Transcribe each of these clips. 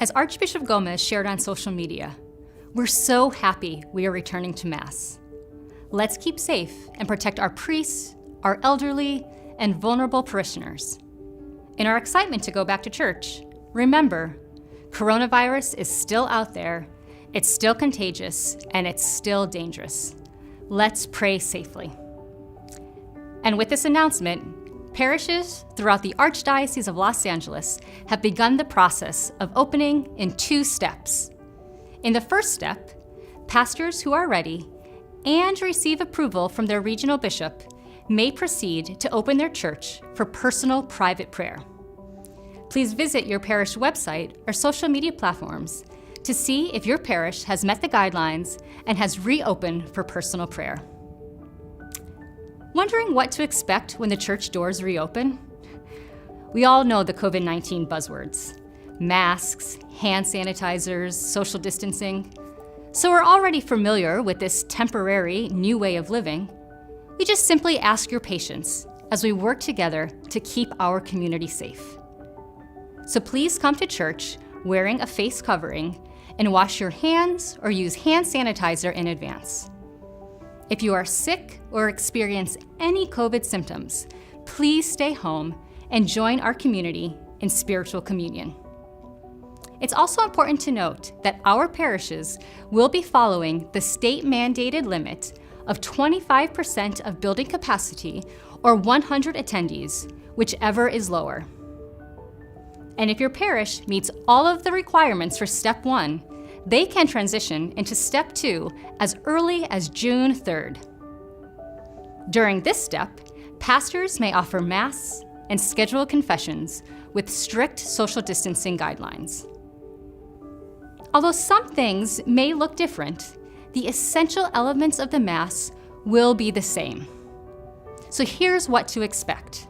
As Archbishop Gomez shared on social media, we're so happy we are returning to Mass. Let's keep safe and protect our priests, our elderly, and vulnerable parishioners. In our excitement to go back to church, remember, coronavirus is still out there, it's still contagious, and it's still dangerous. Let's pray safely. And with this announcement, parishes throughout the Archdiocese of Los Angeles have begun the process of opening in 2 steps. In the first step, pastors who are ready and receive approval from their regional bishop may proceed to open their church for personal private prayer. Please visit your parish website or social media platforms to see if your parish has met the guidelines and has reopened for personal prayer. Wondering what to expect when the church doors reopen? We all know the COVID-19 buzzwords: masks, hand sanitizers, social distancing. So we're already familiar with this temporary new way of living. We just simply ask your patience as we work together to keep our community safe. So please come to church wearing a face covering and wash your hands or use hand sanitizer in advance. If you are sick or experience any COVID symptoms, please stay home and join our community in spiritual communion. It's also important to note that our parishes will be following the state-mandated limit of 25% of building capacity or 100 attendees, whichever is lower. And if your parish meets all of the requirements for Step 1, they can transition into Step 2 as early as June 3rd. During this step, pastors may offer Mass and schedule confessions with strict social distancing guidelines. Although some things may look different, the essential elements of the Mass will be the same. So here's what to expect.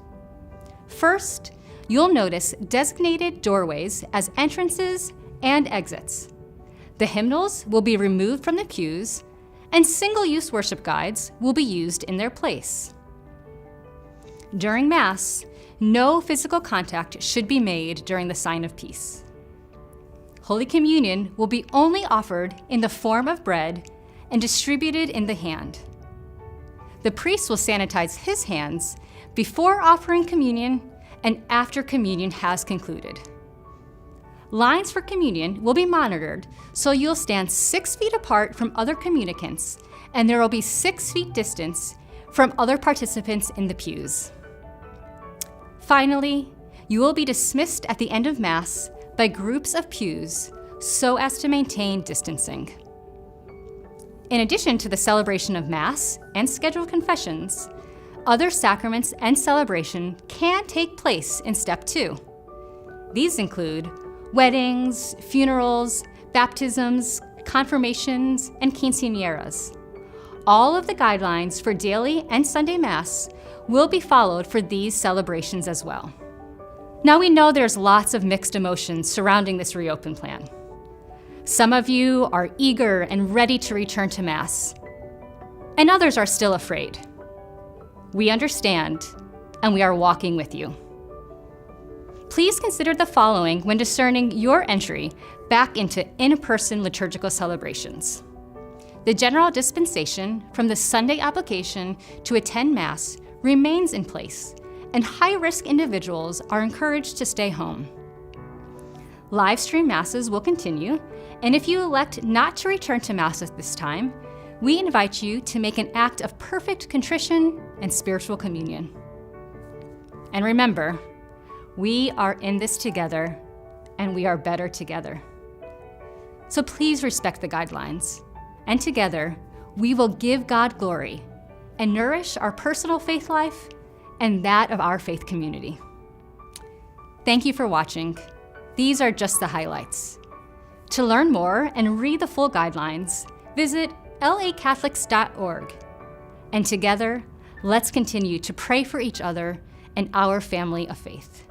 First, you'll notice designated doorways as entrances and exits. The hymnals will be removed from the pews, and single-use worship guides will be used in their place. During Mass, no physical contact should be made during the sign of peace. Holy Communion will be only offered in the form of bread and distributed in the hand. The priest will sanitize his hands before offering communion and after communion has concluded. Lines for communion will be monitored, so you'll stand 6 feet apart from other communicants, and there will be 6 feet distance from other participants in the pews. Finally, you will be dismissed at the end of Mass by groups of pews so as to maintain distancing. In addition to the celebration of Mass and scheduled confessions, other sacraments and celebration can take place in Step 2. These include weddings, funerals, baptisms, confirmations, and quinceañeras. All of the guidelines for daily and Sunday Mass will be followed for these celebrations as well. Now we know there's lots of mixed emotions surrounding this reopen plan. Some of you are eager and ready to return to Mass, and others are still afraid. We understand, and we are walking with you. Please consider the following when discerning your entry back into in-person liturgical celebrations. The general dispensation from the Sunday application to attend Mass remains in place, and high-risk individuals are encouraged to stay home. Live stream Masses will continue, and if you elect not to return to Mass at this time, we invite you to make an act of perfect contrition and spiritual communion. And remember, we are in this together, and we are better together. So please respect the guidelines, and together, we will give God glory and nourish our personal faith life and that of our faith community. Thank you for watching. These are just the highlights. To learn more and read the full guidelines, visit lacatholics.org. And together, let's continue to pray for each other and our family of faith.